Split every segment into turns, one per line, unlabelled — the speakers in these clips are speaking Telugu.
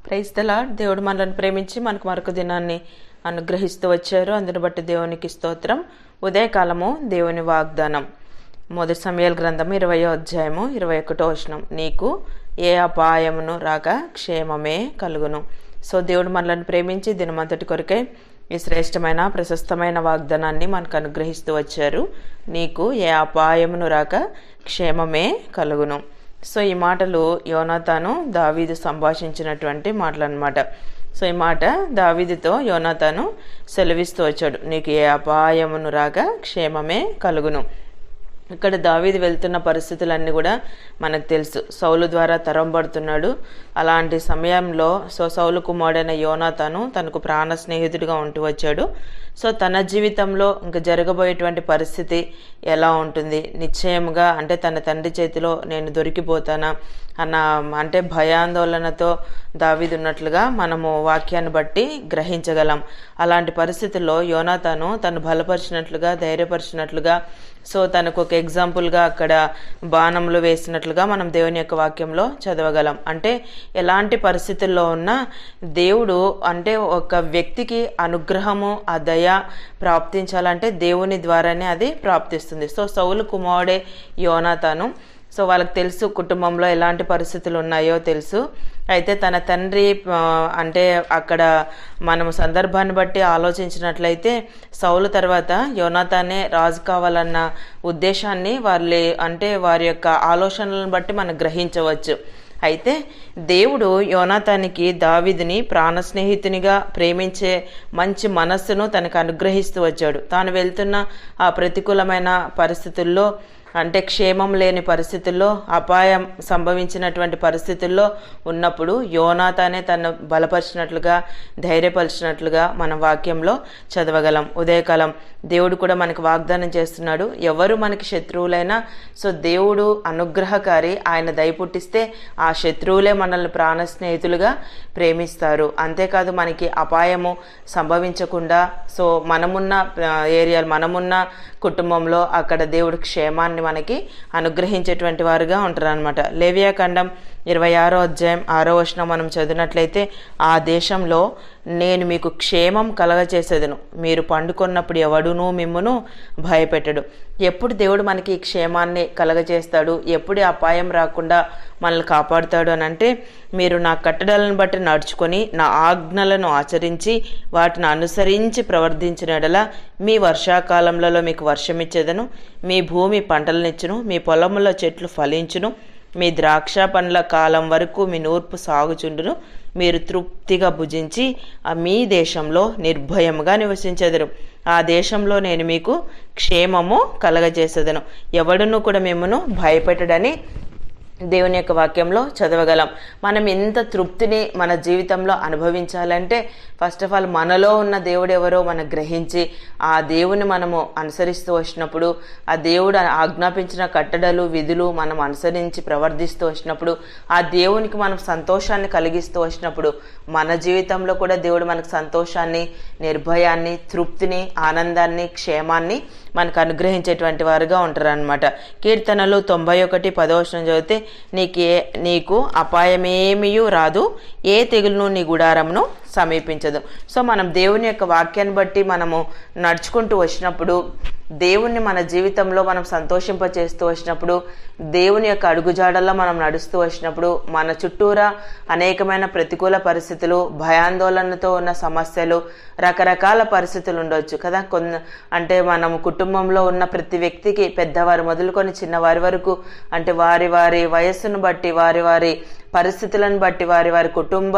Praise the lord. దేవుడు మనల్ని ప్రేమించి మనకు మరొక దినాన్ని అనుగ్రహిస్తూ వచ్చారు. అందుని బట్టి దేవునికి స్తోత్రం. ఉదయకాలము దేవుని వాగ్దానం. మొదటి సమూయేలు గ్రంథం 20వ అధ్యాయము 21వ వచనం. నీకు ఏ అపాయమును రాక క్షేమమే కలుగును. సో దేవుడు మనల్ని ప్రేమించి దినమంతటి కొరకై ఈ శ్రేష్టమైన ప్రశస్తమైన వాగ్దానాన్ని మనకు అనుగ్రహిస్తూ వచ్చారు. నీకు ఏ అపాయమును రాక క్షేమమే కలుగును. సో ఈ మాటలు యోనాతాను దావీదు సంభాషించినటువంటి మాటలు అన్నమాట. సో ఈ మాట దావీదుతో యోనాతాను సెలవిస్తూ వచ్చాడు. నీకు ఏ అపాయమును రాక క్షేమమే కలుగును. ఇక్కడ దావీదు వెళ్తున్న పరిస్థితులన్నీ కూడా మనకు తెలుసు. సౌలు ద్వారా తరంబడుతున్నాడు. అలాంటి సమయంలో సౌలు కుమారుడైన యోనాతాను తనకు ప్రాణ స్నేహితుడిగా ఉంటూ వచ్చాడు. సో తన జీవితంలో ఇంకా జరగబోయేటువంటి పరిస్థితి ఎలా ఉంటుంది, నిశ్చయముగా అంటే తన తండ్రి చేతిలో నేను దొరికిపోతానా అన్న అంటే భయాందోళనతో దావీదు ఉన్నట్లుగా మనము వాక్యాన్ని బట్టి గ్రహించగలం. అలాంటి పరిస్థితుల్లో యోనాతాను తను బలపరిచినట్లుగా ధైర్యపరిచినట్లుగా సో తనకు ఒక ఎగ్జాంపుల్గా అక్కడ బాణంలో వేసినట్లుగా మనం దేవుని యొక్క వాక్యంలో చదవగలం. అంటే ఎలాంటి పరిస్థితుల్లో ఉన్నా దేవుడు అంటే ఒక వ్యక్తికి అనుగ్రహము ఆ దయ ప్రాప్తించాలంటే దేవుని ద్వారానే అది ప్రాప్తిస్తుంది. సో సౌలు కుమారుడే యోనాతాను. సో వాళ్ళకి తెలుసు కుటుంబంలో ఎలాంటి పరిస్థితులు ఉన్నాయో తెలుసు. అయితే తన తండ్రి అంటే అక్కడ మనం సందర్భాన్ని బట్టి ఆలోచించినట్లయితే సౌలు తర్వాత యోనాతానే రాజు కావాలన్న ఉద్దేశాన్ని వారి యొక్క ఆలోచనలను బట్టి మనం గ్రహించవచ్చు. అయితే దేవుడు యోనాతానికి దావీదుని ప్రాణ స్నేహితునిగా ప్రేమించే మంచి మనస్సును తనకు అనుగ్రహిస్తూ వచ్చాడు. తాను వెళ్తున్న ఆ ప్రతికూలమైన పరిస్థితుల్లో అంటే క్షేమం లేని పరిస్థితుల్లో అపాయం సంభవించినటువంటి పరిస్థితుల్లో ఉన్నప్పుడు యోనాతానే తను బలపరిచినట్లుగా ధైర్యపరిచినట్లుగా మన వాక్యంలో చదవగలం. ఉదయకాలం దేవుడు కూడా మనకు వాగ్దానం చేస్తున్నాడు. ఎవరు మనకి శత్రువులైనా సో దేవుడు అనుగ్రహకారి, ఆయన దయ పుట్టిస్తే ఆ శత్రువులే మనల్ని ప్రాణ స్నేహితులుగా ప్రేమిస్తారు. అంతేకాదు మనకి అపాయము సంభవించకుండా సో మనమున్న ఏరియాలు మనమున్న కుటుంబంలో అక్కడ దేవుడు క్షేమాన్ని మనకి అనుగ్రహించేటువంటి వారుగా ఉంటారు అనమాట. లేవియాకాండం 26వ అధ్యాయం 6వ వచనం మనం చదివినట్లయితే, ఆ దేశంలో నేను మీకు క్షేమం కలగచేసేదను, మీరు పండుకొన్నప్పుడు ఎవడునూ మిమ్మును భయపెట్టడు. ఎప్పుడు దేవుడు మనకి క్షేమాన్ని కలగచేస్తాడు, ఎప్పుడు అపాయం రాకుండా మనల్ని కాపాడుతాడు అని అంటే, మీరు నా కట్టడలను బట్టి నడుచుకొని నా ఆజ్ఞలను ఆచరించి వాటిని అనుసరించి ప్రవర్తించిన యెడల మీ వర్షాకాలంలో మీకు వర్షమిచ్చేదను, మీ భూమి పంటలనిచ్చును, మీ పొలములో చెట్లు ఫలించును, మీ ద్రాక్ష పండ్ల కాలం వరకు మీ నూర్పు సాగుచుండును, మీరు తృప్తిగా భుజించి మీ దేశంలో నిర్భయముగా నివసించెదరు. ఆ దేశంలో నేను మీకు క్షేమము కలగజేసేదను, ఎవడును కూడా మిమ్మను భయపెట్టడని దేవుని యొక్క వాక్యంలో చదవగలం. మనం ఎంత తృప్తిని మన జీవితంలో అనుభవించాలంటే ఫస్ట్ ఆఫ్ ఆల్ మనలో ఉన్న దేవుడు ఎవరో మనం గ్రహించి ఆ దేవుని మనము అనుసరిస్తూ వచ్చినప్పుడు, ఆ దేవుడు ఆజ్ఞాపించిన కట్టడలు విధులు మనం అనుసరించి ప్రవర్తిస్తూ వచ్చినప్పుడు, ఆ దేవునికి మనం సంతోషాన్ని కలిగిస్తూ వచ్చినప్పుడు మన జీవితంలో కూడా దేవుడు మనకు సంతోషాన్ని, నిర్భయాన్ని, తృప్తిని, ఆనందాన్ని, క్షేమాన్ని మనకు అనుగ్రహించేటువంటి వారుగా ఉంటారు అనమాట. కీర్తనలు 91:10 చదివితే, నీకు అపాయమేమీయూ రాదు, ఏ తెగులును నీ గుడారమును సమీపించదు. సో మనం దేవుని యొక్క వాక్యాన్ని బట్టి మనము నడుచుకుంటూ వచ్చినప్పుడు, దేవుణ్ణి మన జీవితంలో మనం సంతోషింపచేస్తూ వచ్చినప్పుడు, దేవుని యొక్క అడుగుజాడల్లో మనం నడుస్తూ వచ్చినప్పుడు మన చుట్టూరా అనేకమైన ప్రతికూల పరిస్థితులు, భయాందోళనతో ఉన్న సమస్యలు, రకరకాల పరిస్థితులు ఉండొచ్చు కదా. అంటే మనం కుటుంబంలో ఉన్న ప్రతి వ్యక్తికి పెద్దవారు మొదలుకొని చిన్నవారి వరకు అంటే వారి వారి వయస్సును బట్టి, వారి వారి పరిస్థితులను బట్టి, వారి వారి కుటుంబ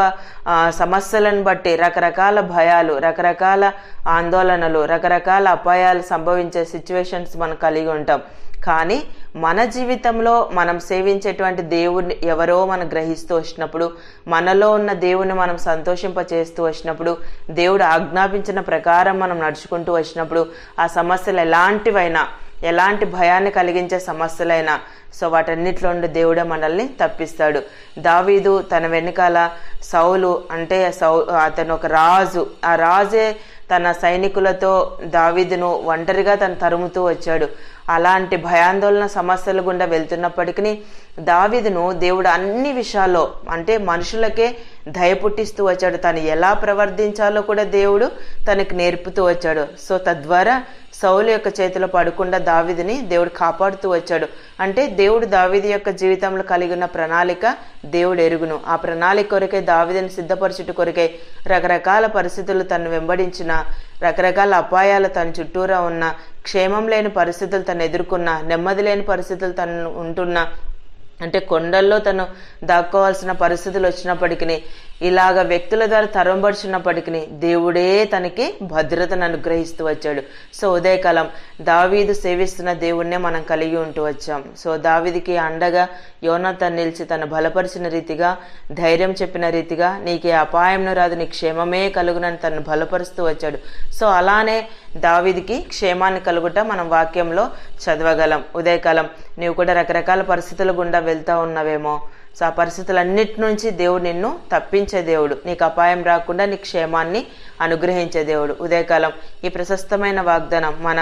సమస్యలను బట్టి రకరకాల భయాలు, రకరకాల ఆందోళనలు, రకరకాల అపాయాలు సంభవించే సిచ్యువేషన్స్ మనం కలిగి ఉంటాం. కానీ మన జీవితంలో మనం సేవించేటువంటి దేవుని ఎవరో మనం గ్రహిస్తూ వచ్చినప్పుడు, మనలో ఉన్న దేవుని మనం సంతోషింపచేస్తూ వచ్చినప్పుడు, దేవుడు ఆజ్ఞాపించిన ప్రకారం మనం నడుచుకుంటూ వచ్చినప్పుడు ఆ సమస్యలు ఎలాంటివైనా, ఎలాంటి భయాన్ని కలిగించే సమస్యలైనా సో వాటన్నిటిలో నుండి దేవుడే మనల్ని తప్పిస్తాడు. దావీదు తన వెనుకాల సౌలు అంటే అతను ఒక రాజు, ఆ రాజే తన సైనికులతో దావీదును ఒంటరిగా తను తరుముతూ వచ్చాడు. అలాంటి భయాందోళన సమస్యల గుండా వెళ్తున్నప్పటికీ దావీదును దేవుడు అన్ని విషయాల్లో అంటే మనుషులకే దయ పుట్టిస్తూ వచ్చాడు. తను ఎలా ప్రవర్తించాలో కూడా దేవుడు తనకు నేర్పుతూ వచ్చాడు. సో తద్వారా సౌలు యొక్క చేతిలో పడకుండా దావీదుని దేవుడు కాపాడుతూ వచ్చాడు. అంటే దేవుడు దావీదు యొక్క జీవితంలో కలిగి ఉన్న ప్రణాళిక దేవుడు ఎరుగును. ఆ ప్రణాళిక కొరకే దావీదుని సిద్ధపరచుట కొరకే రకరకాల పరిస్థితులు తను వెంబడించిన, రకరకాల అపాయాలు తన చుట్టూరా ఉన్న, క్షేమం లేని పరిస్థితులు తను ఎదుర్కొన్న, నెమ్మది లేని పరిస్థితులు తను ఉంటున్న, అంటే కొండల్లో తను దాక్కోవాల్సిన పరిస్థితులు వచ్చినప్పటికీ, ఇలాగ వ్యక్తుల ద్వారా తరంబడుచున్నప్పటికీ దేవుడే తనకి భద్రతను అనుగ్రహిస్తూ వచ్చాడు. సో ఉదయకాలం దావీదు సేవిస్తున్న దేవుణ్ణే మనం కలిగి ఉంటూ వచ్చాం. సో దావీదుకి అండగా యోనాతాను నిలిచి తను బలపరిచిన రీతిగా, ధైర్యం చెప్పిన రీతిగా, నీకే అపాయం రాదు, నీ క్షేమమే కలుగునని తను బలపరుస్తూ వచ్చాడు. సో అలానే దావీదుకి క్షేమాన్ని కలుగుట మనం వాక్యంలో చదవగలం. ఉదయకాలం నీవు కూడా రకరకాల పరిస్థితుల గుండా వెళ్తా ఉన్నావేమో. సో ఆ పరిస్థితులన్నిటి నుంచి దేవుడు నిన్ను తప్పించే దేవుడు, నీకు అపాయం రాకుండా నీ క్షేమాన్ని అనుగ్రహించే దేవుడు. ఉదయకాలం ఈ ప్రశస్తమైన వాగ్దానం మన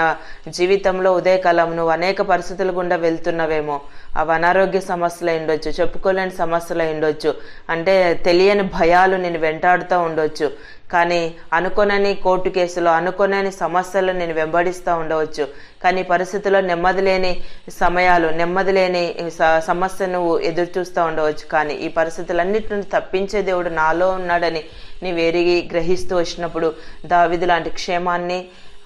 జీవితంలో ఉదయకాలం నువ్వు అనేక పరిస్థితుల గుండా వెళ్తున్నవేమో. అవి అనారోగ్య సమస్యలు ఉండొచ్చు, చెప్పుకోలేని సమస్యలు ఉండొచ్చు, అంటే తెలియని భయాలు నేను వెంటాడుతూ ఉండొచ్చు. కానీ అనుకోనని కోర్టు కేసులో, అనుకోనని సమస్యలు నేను వెంబడిస్తూ ఉండవచ్చు. కానీ పరిస్థితుల్లో నెమ్మది లేని సమయాలు, నెమ్మది లేని సమస్య నువ్వు ఎదురు చూస్తూ ఉండవచ్చు. కానీ ఈ పరిస్థితులన్నిటి నుండి తప్పించే దేవుడు నాలో ఉన్నాడని నీవు ఎరిగి గ్రహిస్తూ వచ్చినప్పుడు దావీదు లాంటి క్షేమాన్ని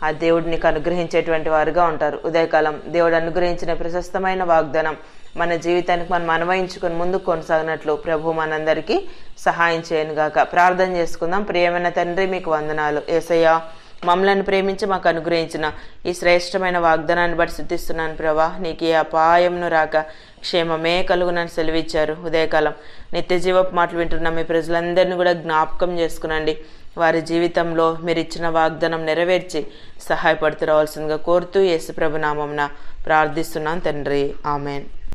ఆ దేవుడు నీకు అనుగ్రహించేటువంటి వారుగా ఉంటారు. ఉదయకాలం దేవుడు అనుగ్రహించిన ప్రశస్తమైన వాగ్దానం మన జీవితానికి మనం అన్వయించుకొని ముందుకు కొనసాగినట్లు ప్రభు మనందరికీ సహాయం చేయను గాక. ప్రార్థన చేసుకుందాం. ప్రియమైన తండ్రి, మీకు వందనాలు. యేసయ్యా, మమ్మల్ని ప్రేమించి మాకు అనుగ్రహించిన ఈ శ్రేష్టమైన వాగ్దానాన్ని బట్టి స్తుతిస్తున్నాను ప్రభా. నీకు ఏ అపాయంను రాక క్షేమమే కలుగునని సెలవిచ్చారు. ఉదయకాలం నిత్య జీవపు మాటలు వింటున్న మీ ప్రజలందరినీ కూడా జ్ఞాపకం చేసుకునండి. వారి జీవితంలో మీరు ఇచ్చిన వాగ్దానం నెరవేర్చి సహాయపడుతూ రావాల్సిందిగా కోరుతూ యేసు ప్రభు నామమున ప్రార్థిస్తున్నాను తండ్రి. ఆమెన్.